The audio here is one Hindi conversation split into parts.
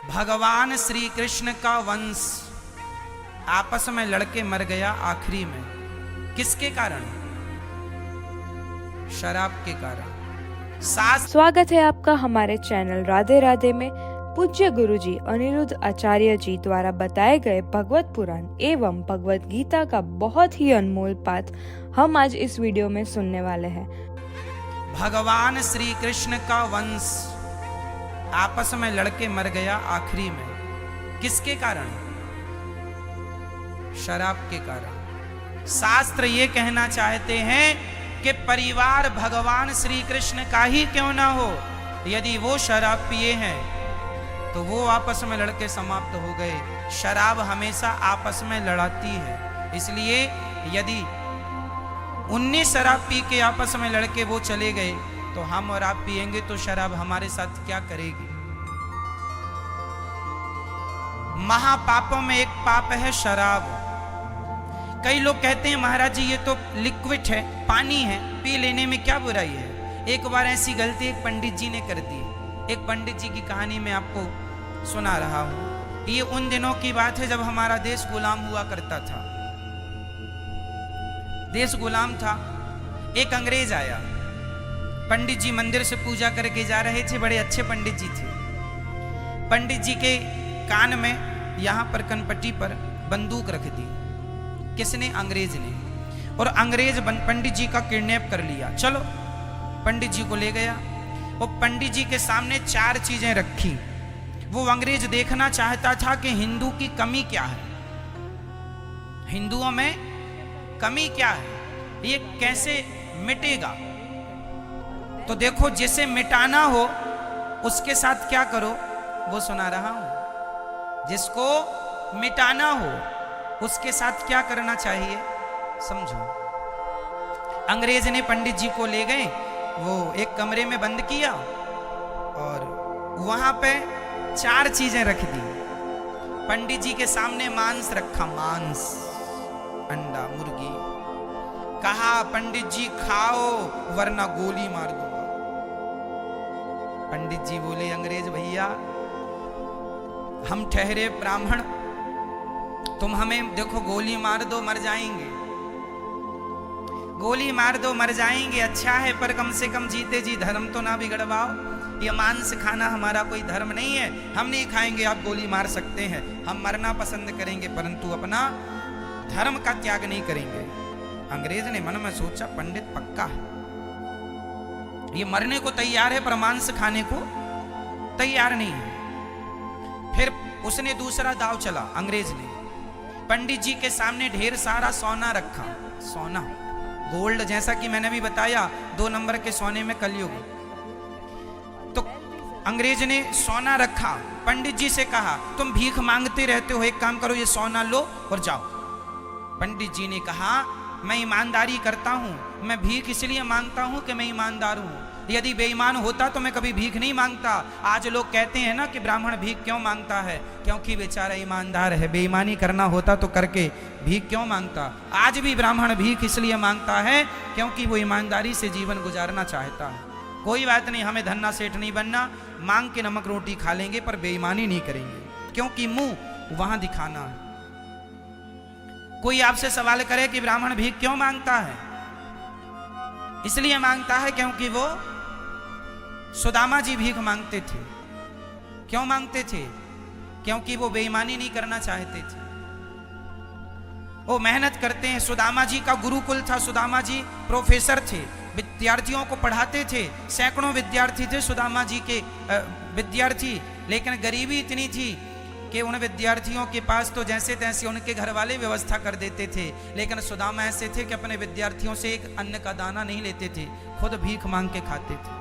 भगवान श्री कृष्ण का वंश आपस में लड़के मर गया आखिरी में। किसके कारण? शराब के कारण। स्वागत है आपका हमारे चैनल राधे राधे में। पूज्य गुरुजी अनिरुद्ध आचार्य जी द्वारा बताए गए भगवत पुराण एवं भगवत गीता का बहुत ही अनमोल पाठ हम आज इस वीडियो में सुनने वाले हैं। भगवान श्री कृष्ण का वंश आपस में लड़के मर गया आखिरी में। किसके कारण? शराब के कारण। शास्त्र ये कहना चाहते हैं कि परिवार भगवान श्री कृष्ण का ही क्यों ना हो, यदि वो शराब पिए हैं तो वो आपस में लड़के समाप्त हो गए। शराब हमेशा आपस में लड़ाती है, इसलिए यदि 19 शराब पी के आपस में लड़के वो चले गए तो हम और आप पिएंगे तो शराब हमारे साथ क्या करेगी? महापापों में एक पाप है शराब। कई लोग कहते हैं महाराज जी ये तो लिक्विड है, पानी है, पी लेने में क्या बुराई है। एक बार ऐसी गलती एक पंडित जी ने कर दी। एक पंडित जी की कहानी मैं आपको सुना रहा हूं। ये उन दिनों की बात है जब हमारा देश गुलाम हुआ करता था। देश गुलाम था। एक अंग्रेज आया। पंडित जी मंदिर से पूजा करके जा रहे थे, बड़े अच्छे पंडित जी थे। पंडित जी के कान में यहां पर कनपट्टी पर बंदूक रख दी। किसने? अंग्रेज ने। और अंग्रेज पंडित जी का किडनैप कर लिया। चलो पंडित जी को ले गया। वो पंडित जी के सामने 4 चीजें रखी। वो अंग्रेज देखना चाहता था कि हिंदू की कमी क्या है, हिंदुओं में कमी क्या है, ये कैसे मिटेगा। तो देखो जिसे मिटाना हो उसके साथ क्या करो, वो सुना रहा हूं। जिसको मिटाना हो उसके साथ क्या करना चाहिए, समझो। अंग्रेज ने पंडित जी को ले गए, वो एक कमरे में बंद किया और वहां पे 4 चीजें रख दी। पंडित जी के सामने मांस रखा, मांस, अंडा, मुर्गी। कहा पंडित जी खाओ वरना गोली मार दूंगा। पंडित जी बोले अंग्रेज भैया हम ठहरे ब्राह्मण, तुम हमें देखो गोली मार दो मर जाएंगे, गोली मार दो मर जाएंगे, अच्छा है, पर कम से कम जीते जी धर्म तो ना बिगड़वाओ। ये मांस खाना हमारा कोई धर्म नहीं है, हम नहीं खाएंगे, आप गोली मार सकते हैं, हम मरना पसंद करेंगे परंतु अपना धर्म का त्याग नहीं करेंगे। अंग्रेज ने मन में सोचा पंडित पक्का है, ये मरने को तैयार है पर मांस खाने को तैयार नहीं है। फिर उसने दूसरा दाव चला। अंग्रेज ने पंडित जी के सामने ढेर सारा सोना रखा, सोना, गोल्ड, जैसा कि मैंने भी बताया 2 नंबर के सोने में कलयुग। तो अंग्रेज ने सोना रखा। पंडित जी से कहा तुम भीख मांगते रहते हो, एक काम करो ये सोना लो और जाओ। पंडित जी ने कहा मैं ईमानदारी करता हूं, मैं भीख इसलिए मांगता हूं कि मैं ईमानदार हूं, यदि बेईमान होता तो मैं कभी भीख नहीं मांगता। आज लोग कहते हैं ना कि ब्राह्मण भीख क्यों मांगता है, क्योंकि बेचारा ईमानदार है, बेईमानी करना होता तो करके भीख क्यों मांगता। आज भी ब्राह्मण भीख इसलिए मांगता है क्योंकि वो ईमानदारी से जीवन गुजारना चाहता है। कोई बात नहीं, हमें धन्ना सेठ नहीं बनना, मांग के नमक रोटी खा लेंगे पर बेईमानी नहीं करेंगे, क्योंकि मुंह वहां दिखाना है। कोई आपसे सवाल करे कि ब्राह्मण भीख क्यों मांगता है, इसलिए मांगता है क्योंकि वो सुदामा जी भीख मांगते थे। क्यों मांगते थे? क्योंकि वो बेईमानी नहीं करना चाहते थे, वो मेहनत करते हैं। सुदामा जी का गुरुकुल था, सुदामा जी प्रोफेसर थे, विद्यार्थियों को पढ़ाते थे। सैकड़ों विद्यार्थी थे सुदामा जी के विद्यार्थी, लेकिन गरीबी इतनी थी कि उन विद्यार्थियों के पास तो जैसे तैसे उनके घर वाले व्यवस्था कर देते थे, लेकिन सुदामा ऐसे थे कि अपने विद्यार्थियों से एक अन्न का दाना नहीं लेते थे, खुद भीख मांग के खाते थे।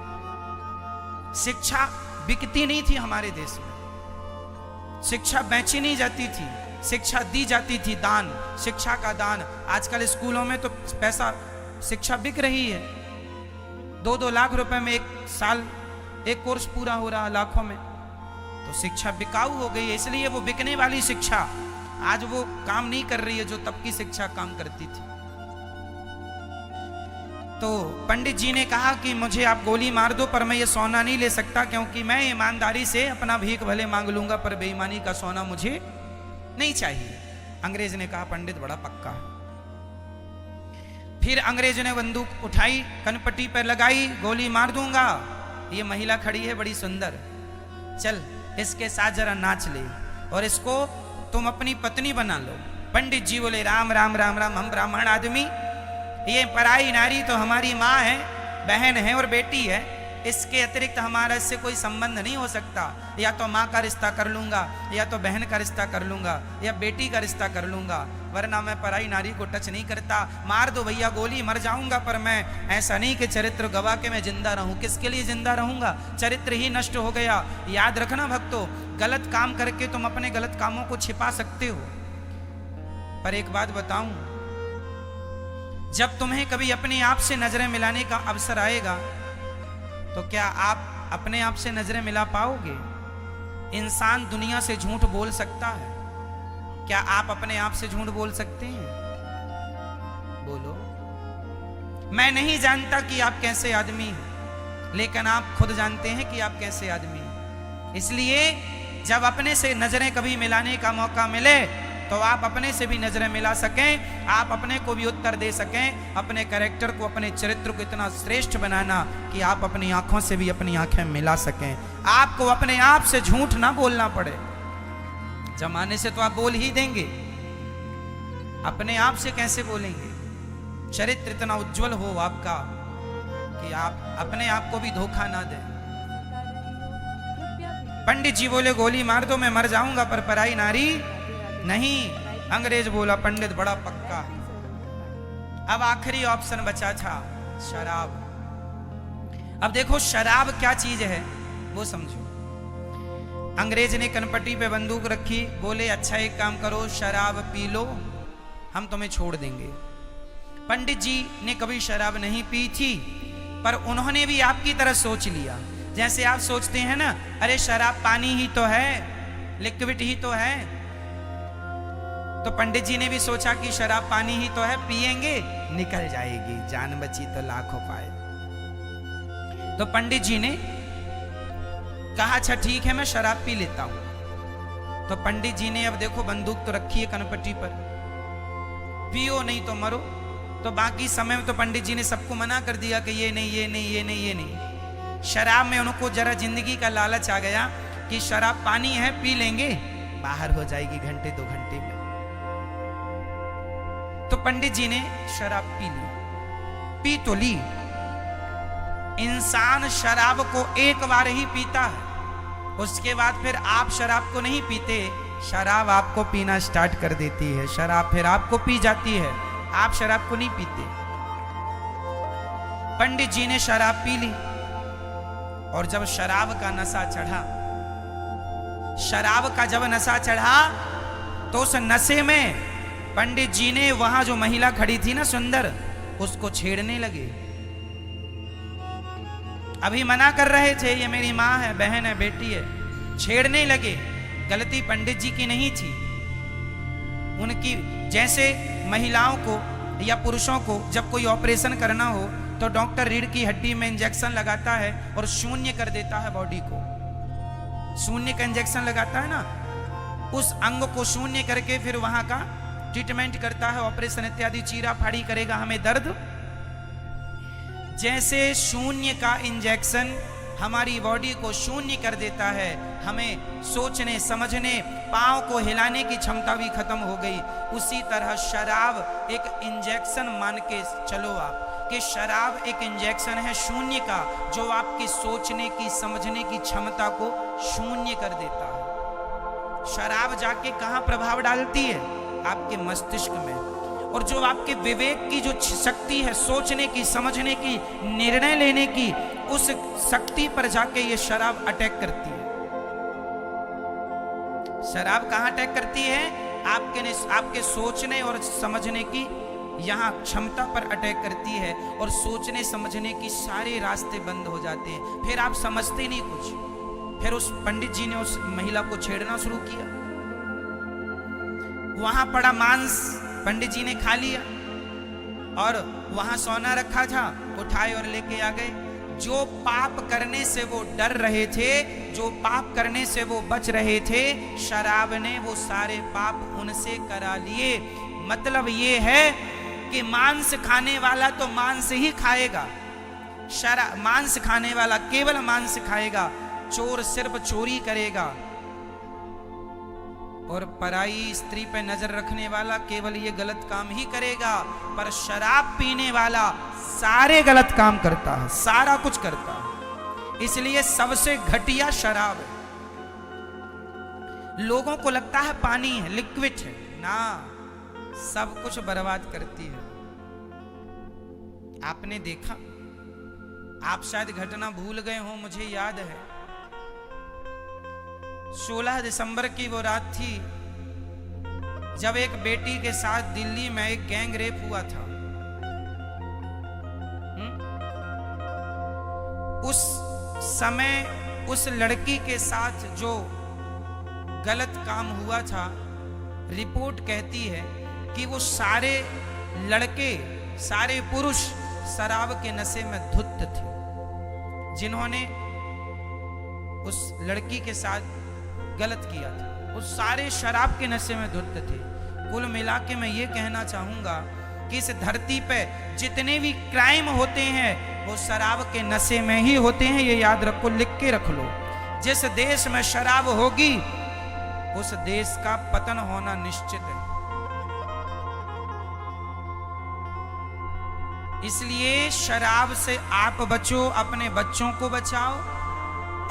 शिक्षा बिकती नहीं थी हमारे देश में, शिक्षा बेची नहीं जाती थी, शिक्षा दी जाती थी, दान, शिक्षा का दान। आजकल स्कूलों में तो पैसा, शिक्षा बिक रही है। 2-2 लाख रुपए में एक साल एक कोर्स पूरा हो रहा, लाखों में। तो शिक्षा बिकाऊ हो गई है, इसलिए वो बिकने वाली शिक्षा आज वो काम नहीं कर रही है जो तब की शिक्षा काम करती थी। तो पंडित जी ने कहा कि मुझे आप गोली मार दो, पर मैं ये सोना नहीं ले सकता, क्योंकि मैं ईमानदारी से अपना भीख भले मांग लूंगा, पर बेईमानी का सोना मुझे नहीं चाहिए। अंग्रेज ने कहा पंडित बड़ा पक्का है। फिर अंग्रेज ने बंदूक उठाई, कनपट्टी पर लगाई, गोली मार दूंगा। ये महिला खड़ी है बड़ी सुंदर, चल इसके साथ जरा नाच ले और इसको तुम अपनी पत्नी बना लो। पंडित जी बोले राम राम राम राम, हम ब्राह्मण आदमी, ये पराई नारी तो हमारी माँ है, बहन है और बेटी है, इसके अतिरिक्त हमारा इससे कोई संबंध नहीं हो सकता। या तो माँ का रिश्ता कर लूंगा, या तो बहन का रिश्ता कर लूंगा, या बेटी का रिश्ता कर लूंगा, वरना मैं पराई नारी को टच नहीं करता। मार दो भैया गोली, मर जाऊंगा, पर मैं ऐसा नहीं कि चरित्र गवा के मैं जिंदा रहूं। किसके लिए जिंदा रहूंगा? चरित्र ही नष्ट हो गया। याद रखना भक्तों, गलत काम करके तुम अपने गलत कामों को छिपा सकते हो, पर एक बात बताऊं, जब तुम्हें कभी अपने आप से नजरें मिलाने का अवसर आएगा, तो क्या आप अपने आप से नजरें मिला पाओगे? इंसान दुनिया से झूठ बोल सकता है, क्या आप अपने आप से झूठ बोल सकते हैं? बोलो। मैं नहीं जानता कि आप कैसे आदमी हैं, लेकिन आप खुद जानते हैं कि आप कैसे आदमी हैं। इसलिए जब अपने से नजरें कभी मिलाने का मौका मिले, तो आप अपने से भी नजरें मिला सकें, आप अपने को भी उत्तर दे सकें, अपने कैरेक्टर को, अपने चरित्र को इतना श्रेष्ठ बनाना कि आप अपनी आंखों से भी अपनी आंखें मिला सकें। आपको अपने आप से झूठ ना बोलना पड़े। जमाने से तो आप बोल ही देंगे, अपने आप से कैसे बोलेंगे? चरित्र इतना उज्जवल हो आपका कि आप अपने आप को भी धोखा ना दें। पंडित जी बोले गोली मार दो, मैं मर जाऊंगा, पर पराई नारी नहीं। अंग्रेज बोला पंडित बड़ा पक्का है। अब आखिरी ऑप्शन बचा था शराब। अब देखो शराब क्या चीज है वो समझो। अंग्रेज ने कनपट्टी पे बंदूक रखी, बोले अच्छा एक काम करो, शराब पी लो, हम तुम्हें छोड़ देंगे। पंडित जी ने कभी शराब नहीं पी थी, पर उन्होंने भी आपकी तरह सोच लिया। जैसे आप सोचते हैं ना, अरे शराब पानी ही तो है, लिक्विड ही तो है, तो पंडित जी ने भी सोचा कि शराब पानी ही तो है, पिएंगे निकल जाएगी, जान बची तो लाखों पाए। तो पंडित जी ने कहा अच्छा ठीक है, मैं शराब पी लेता हूं। तो पंडित जी ने अब देखो बंदूक तो रखी है कनपट्टी पर, पियो नहीं तो मरो। तो बाकी समय में तो पंडित जी ने सबको मना कर दिया कि ये नहीं ये नहीं ये नहीं ये नहीं। शराब में उनको जरा जिंदगी का लालच आ गया कि शराब पानी है, पी लेंगे, बाहर हो जाएगी घंटे 2 घंटे में। तो पंडित जी ने शराब पी ली, पी तो ली। इंसान शराब को एक बार ही पीता है, उसके बाद फिर आप शराब को नहीं पीते, शराब आपको पीना स्टार्ट कर देती है, शराब फिर आपको पी जाती है, आप शराब को नहीं पीते। पंडित जी ने शराब पी ली, और जब शराब का नशा चढ़ा, शराब का जब नशा चढ़ा, तो उस नशे में पंडित जी ने वहां जो महिला खड़ी थी ना सुंदर, उसको छेड़ने लगे। अभी मना कर रहे थे ये मेरी माँ है, बहन है, बेटी है, छेड़ने लगे। गलती पंडित जी की नहीं थी, उनकी। जैसे महिलाओं को या पुरुषों को जब कोई ऑपरेशन करना हो तो डॉक्टर रीढ़ की हड्डी में इंजेक्शन लगाता है और शून्य कर देता है बॉडी को, शून्य का इंजेक्शन लगाता है ना, उस अंग को शून्य करके फिर वहां का ट्रीटमेंट करता है, ऑपरेशन इत्यादि, चीरा फाड़ी करेगा, हमें दर्द। जैसे शून्य का इंजेक्शन हमारी बॉडी को शून्य कर देता है, हमें सोचने समझने, पांव को हिलाने की क्षमता भी खत्म हो गई, उसी तरह शराब एक इंजेक्शन मान के चलो आप कि शराब एक इंजेक्शन है शून्य का, जो आपकी सोचने की समझने की क्षमता को शून्य कर देता है। शराब जाके कहाँ प्रभाव डालती है? आपके मस्तिष्क में, और जो आपके विवेक की जो शक्ति है, सोचने की, समझने की, निर्णय लेने की, उस शक्ति पर जाके ये शराब अटैक करती है। शराब कहाँ अटैक करती है? आपके सोचने और समझने की यहाँ क्षमता पर अटैक करती है, और सोचने समझने की सारे रास्ते बंद हो जाते हैं, फिर आप समझते नहीं कुछ। फिर उस पंडित जी ने उस महिला को छेड़ना शुरू किया। वहां पड़ा मांस पंडित जी ने खा लिया, और वहां सोना रखा था, उठाए और लेके आ गए। जो पाप करने से वो डर रहे थे, जो पाप करने से वो बच रहे थे, शराब ने वो सारे पाप उनसे करा लिए। मतलब ये है कि मांस खाने वाला तो मांस ही खाएगा, मांस खाने वाला केवल मांस खाएगा, चोर सिर्फ चोरी करेगा, और पराई स्त्री पे नजर रखने वाला केवल ये गलत काम ही करेगा। पर शराब पीने वाला सारे गलत काम करता है, सारा कुछ करता है। इसलिए सबसे घटिया शराब है। लोगों को लगता है पानी है, लिक्विड है, ना, सब कुछ बर्बाद करती है। आपने देखा, आप शायद घटना भूल गए हो, मुझे याद है 16 दिसंबर की वो रात थी जब एक बेटी के साथ दिल्ली में एक गैंग रेप हुआ था। उस समय उस लड़की के साथ जो गलत काम हुआ था, रिपोर्ट कहती है कि वो सारे लड़के, सारे पुरुष शराब के नशे में धुत थे, जिन्होंने उस लड़की के साथ गलत किया था। वो सारे शराब के नशे में धुत थे। कुल मिला के मैं ये कहना चाहूंगा कि इस धरती पे जितने भी क्राइम होते हैं वो शराब के नशे में ही होते हैं। ये याद रखो, लिख के रख लो। जिस देश में शराब होगी उस देश का पतन होना निश्चित है। इसलिए शराब से आप बचो, अपने बच्चों को बचाओ,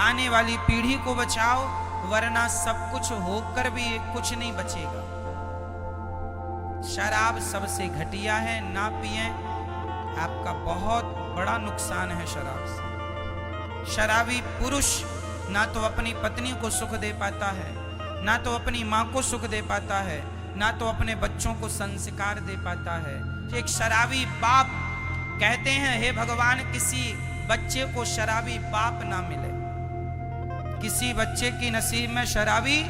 आने वाली पीढ़ी को बचाओ, वरना सब कुछ होकर भी कुछ नहीं बचेगा। शराब सबसे घटिया है, ना पिए, आपका बहुत बड़ा नुकसान है शराब से। शराबी पुरुष ना तो अपनी पत्नी को सुख दे पाता है, ना तो अपनी माँ को सुख दे पाता है, ना तो अपने बच्चों को संस्कार दे पाता है। एक शराबी बाप, कहते हैं हे भगवान किसी बच्चे को शराबी बाप ना मिले, किसी बच्चे की नसीब में शराबी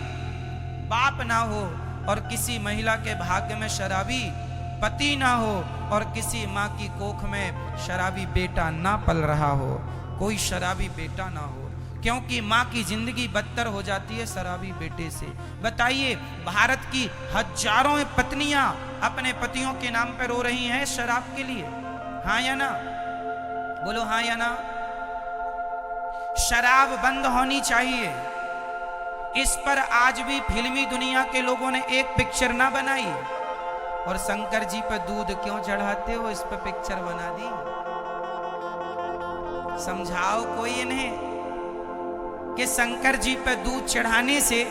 बाप ना हो, और किसी महिला के भाग्य में शराबी पति ना हो, और किसी माँ की कोख में शराबी बेटा ना पल रहा हो, कोई शराबी बेटा ना हो, क्योंकि माँ की जिंदगी बदतर हो जाती है शराबी बेटे से। बताइए, भारत की हजारों पत्नियां अपने पतियों के नाम पर रो रही हैं शराब के लिए, हाँ या ना? बोलो हाँ या ना? शराब बंद होनी चाहिए। इस पर आज भी फिल्मी दुनिया के लोगों ने एक पिक्चर ना बनाई। और शंकर जी पर दूध क्यों चढ़ाते हो, इस पर पिक्चर बना दी। समझाओ कोई इन्हें कि शंकर जी पर दूध चढ़ाने से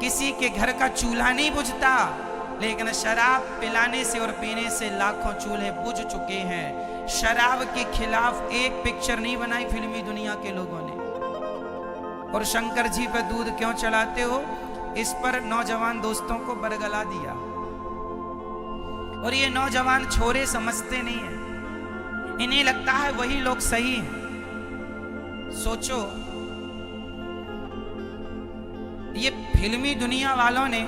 किसी के घर का चूल्हा नहीं बुझता, लेकिन शराब पिलाने से और पीने से लाखों चूल्हे बुझ चुके हैं। शराब के खिलाफ एक पिक्चर नहीं बनाई फिल्मी दुनिया के लोगों ने। और शंकर जी पर दूध क्यों चढ़ाते हो, इस पर नौजवान दोस्तों को बरगला दिया। और ये नौजवान छोरे समझते नहीं है, इन्हें लगता है वही लोग सही हैं। सोचो, ये फिल्मी दुनिया वालों ने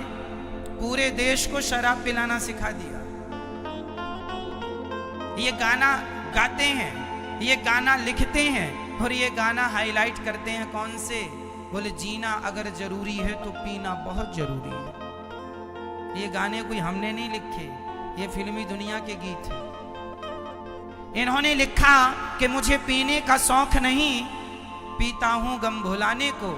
पूरे देश को शराब पिलाना सिखा दिया। ये गाना गाते हैं, ये गाना लिखते हैं, और ये गाना हाईलाइट करते हैं कौन से? बोले जीना अगर जरूरी है तो पीना बहुत जरूरी है। ये गाने कोई हमने नहीं लिखे, ये फिल्मी दुनिया के गीत हैं। इन्होंने लिखा कि मुझे पीने का शौक नहीं, पीता हूं गम भुलाने को।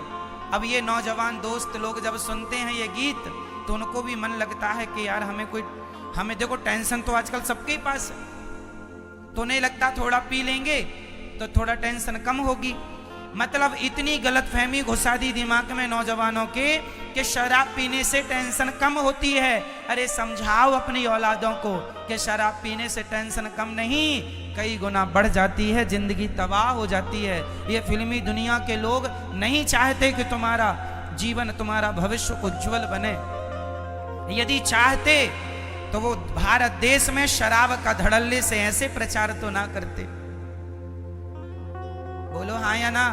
अब ये नौजवान दोस्त लोग जब सुनते हैं ये गीत तो उनको भी मन लगता है कि यार हमें देखो टेंशन तो आजकल सबके पास है, तो नहीं लगता थोड़ा पी लेंगे तो थोड़ा टेंशन कम होगी। मतलब इतनी गलतफहमी घुसा दी दिमाग में नौजवानों के कि शराब पीने से टेंशन कम होती है। अरे समझाओ अपनी औलादों को कि शराब पीने से टेंशन कम नहीं, कई गुना बढ़ जाती है, जिंदगी तबाह हो जाती है। ये फिल्मी दुनिया के लोग नहीं चाहते कि तुम्हारा जीवन, तुम्हारा भविष्य उज्जवल बने। यदि चाहते तो वो भारत देश में शराब का धड़ल्ले से ऐसे प्रचार तो ना करते। बोलो हाँ या ना?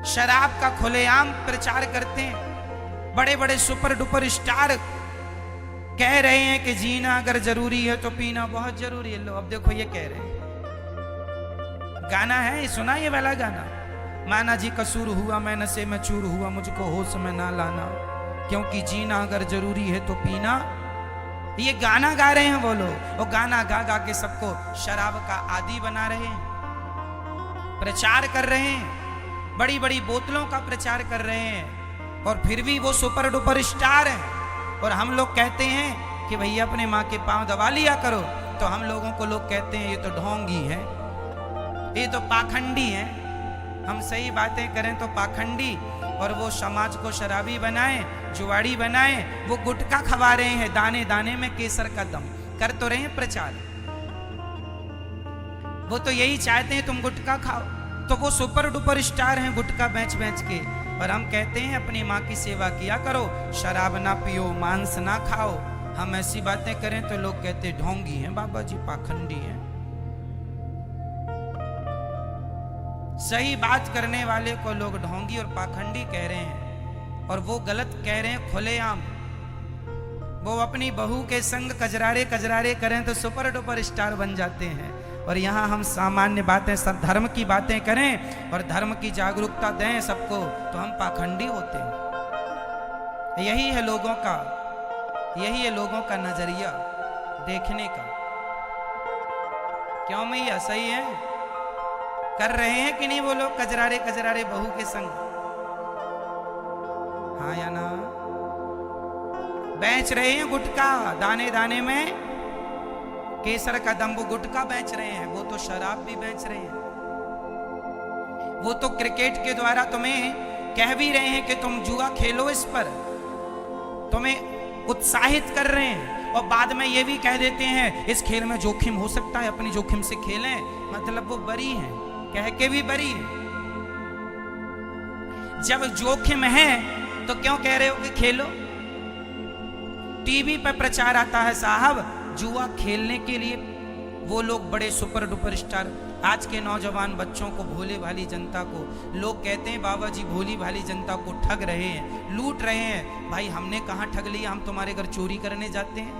शराब का खुलेआम प्रचार करते हैं। बड़े बड़े सुपर डुपर स्टार कह रहे हैं कि जीना अगर जरूरी है तो पीना बहुत जरूरी है। लो अब देखो ये कह रहे हैं, गाना है ये, सुना ये वाला गाना, माना जी कसूर हुआ मैं नशे में चूर हुआ, मुझको होश में ना लाना, क्योंकि जीना अगर जरूरी है तो पीना। ये गाना गा रहे हैं वो लोग, वो गाना गा गा के सबको शराब का आदी बना रहे हैं, प्रचार कर रहे हैं, बड़ी बड़ी बोतलों का प्रचार कर रहे हैं, और फिर भी वो सुपर डुपर स्टार हैं। और हम लोग कहते हैं कि भैया अपने माँ के पांव दबा लिया करो, तो हम लोगों को लोग कहते हैं ये तो ढोंगी है, ये तो पाखंडी है। हम सही बातें करें तो पाखंडी, और वो समाज को शराबी बनाए, जुआड़ी बनाए, वो गुटखा खवा रहे हैं, दाने दाने में केसर का दम कर तो रहे हैं प्रचार। वो तो यही चाहते हैं तुम गुटखा खाओ, तो वो सुपर डुपर स्टार हैं गुटखा बेच बेच के। और हम कहते हैं अपनी माँ की सेवा किया करो, शराब ना पियो, मांस ना खाओ। हम ऐसी बातें करें तो लोग कहते ढोंगी हैं बाबा जी, पाखंडी हैं। सही बात करने वाले को लोग ढोंगी और पाखंडी कह रहे हैं, और वो गलत कह रहे हैं खुलेआम। वो अपनी बहू के संग कजरारे कजरारे करें तो सुपर डुपर स्टार बन जाते हैं, और यहाँ हम सामान्य बातें, सब धर्म की बातें करें और धर्म की जागरूकता दें सबको, तो हम पाखंडी होते हैं। यही है लोगों का, यही है लोगों का नजरिया देखने का। क्यों मैया, सही है? कर रहे हैं कि नहीं वो लोग कजरारे कजरारे बहू के संग? हाँ या ना? बेच रहे हैं गुटखा, दाने दाने में केसर का दम, वो गुटखा बेच रहे हैं, वो तो शराब भी बेच रहे हैं। वो तो क्रिकेट के द्वारा तुम्हें कह भी रहे हैं कि तुम जुआ खेलो, इस पर तुम्हें उत्साहित कर रहे हैं, और बाद में ये भी कह देते हैं इस खेल में जोखिम हो सकता है, अपनी जोखिम से खेलें। मतलब वो बरी हैं, कह के भी बरी है। जब जोखिम है तो क्यों कह रहे हो कि खेलो? टीवी पर प्रचार आता है साहब जुआ खेलने के लिए, वो लोग बड़े सुपर डुपर स्टार। आज के नौजवान बच्चों को, भोले भाली जनता को लोग कहते हैं बाबा जी भोली भाली जनता को ठग रहे हैं, लूट रहे हैं। भाई हमने कहाँ ठग लिया? हम तुम्हारे घर चोरी करने जाते हैं?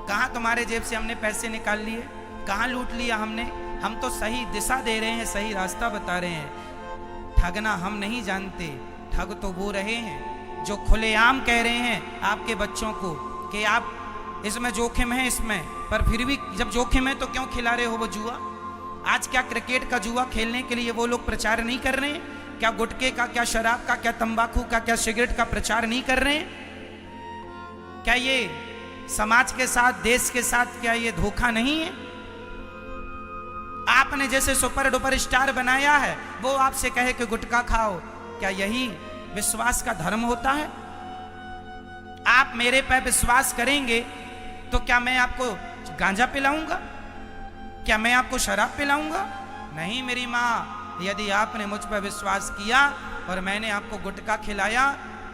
कहाँ तुम्हारे जेब से हमने पैसे निकाल लिए? कहाँ लूट लिया हमने? हम तो सही दिशा दे रहे हैं, सही रास्ता बता रहे हैं। ठगना हम नहीं जानते, ठग तो वो रहे हैं जो खुलेआम कह रहे हैं आपके बच्चों को कि आप इसमें जोखिम है इसमें, पर फिर भी जब जोखिम है तो क्यों खिला रहे हो वो जुआ? आज क्या क्रिकेट का जुआ खेलने के लिए वो लोग प्रचार नहीं कर रहे हैं? क्या गुटखे का, क्या शराब का, क्या तंबाकू का, क्या सिगरेट का प्रचार नहीं कर रहे हैं? क्या ये समाज के साथ, देश के साथ, क्या ये धोखा नहीं है? आपने जैसे सुपर डुपर स्टार बनाया है, वो आपसे कहे कि गुटखा खाओ, क्या यही विश्वास का धर्म होता है? आप मेरे पे विश्वास करेंगे तो क्या मैं आपको गांजा पिलाऊंगा? क्या मैं आपको शराब पिलाऊंगा? नहीं मेरी माँ, यदि आपने मुझ पर विश्वास किया और मैंने आपको गुटखा खिलाया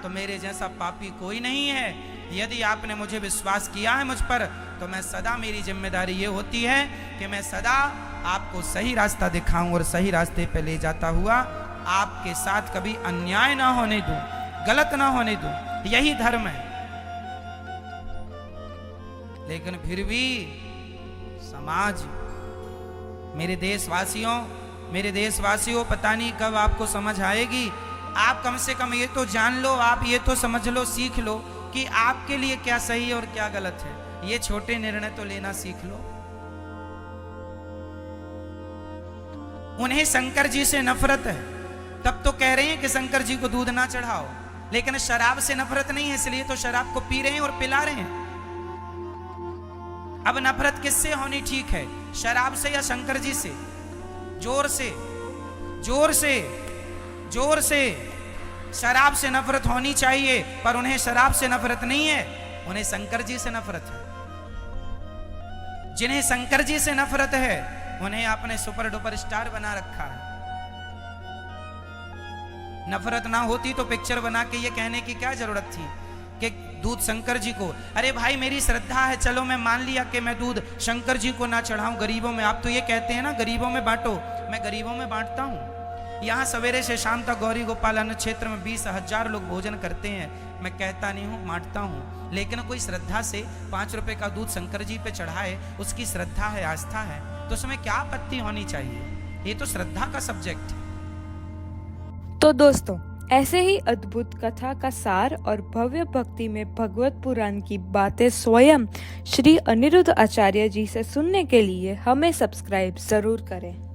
तो मेरे जैसा पापी कोई नहीं है। यदि आपने मुझे विश्वास किया है मुझ पर, तो मैं सदा, मेरी जिम्मेदारी ये होती है कि मैं सदा आपको सही रास्ता दिखाऊं और सही रास्ते पे ले जाता हुआ आपके साथ कभी अन्याय ना होने दूं, गलत ना होने दूं। यही धर्म है। लेकिन फिर भी समाज, मेरे देशवासियों, पता नहीं कब आपको समझ आएगी। आप कम से कम ये तो जान लो, आप ये तो समझ लो, सीख लो कि आपके लिए क्या सही और क्या गलत है। ये छोटे निर्णय तो लेना सीख लो। उन्हें शंकर जी से नफरत है, तब तो कह रहे हैं कि शंकर जी को दूध ना चढ़ाओ, लेकिन शराब से नफरत नहीं है, इसलिए तो शराब को पी रहे हैं और पिला रहे हैं। अब नफरत किससे होनी ठीक है, शराब से या शंकर जी से? जोर से, जोर से, जोर से शराब से नफरत होनी चाहिए, पर उन्हें शराब से नफरत नहीं है, उन्हें शंकर जी से नफरत है। जिन्हें शंकर जी से नफरत है उन्हें आपने सुपर डुपर स्टार बना रखा है। नफरत ना होती तो पिक्चर बना के ये कहने की क्या जरूरत थी कि दूध शंकर जी को? अरे भाई मेरी श्रद्धा है, चलो मैं मान लिया कि मैं दूध शंकर जी को ना चढ़ाऊं, गरीबों में। आप तो ये कहते हैं ना गरीबों में बांटो, मैं गरीबों में बांटता हूं। यहाँ सवेरे से शाम तक गौरी गोपाल अन्न क्षेत्र में 20,000 लोग भोजन करते हैं। मैं कहता नहीं हूँ, बांटता हूँ, लेकिन कोई श्रद्धा से 5 रुपए का दूध शंकर जी पे चढ़ाए, उसकी श्रद्धा है, आस्था है, तो उसमें क्या आपत्ति होनी चाहिए? ये तो श्रद्धा का सब्जेक्ट है। तो दोस्तों, ऐसे ही अद्भुत कथा का सार और भव्य भक्ति में भगवत पुराण की बातें स्वयं श्री अनिरुद्ध आचार्य जी से सुनने के लिए हमें सब्सक्राइब जरूर करें।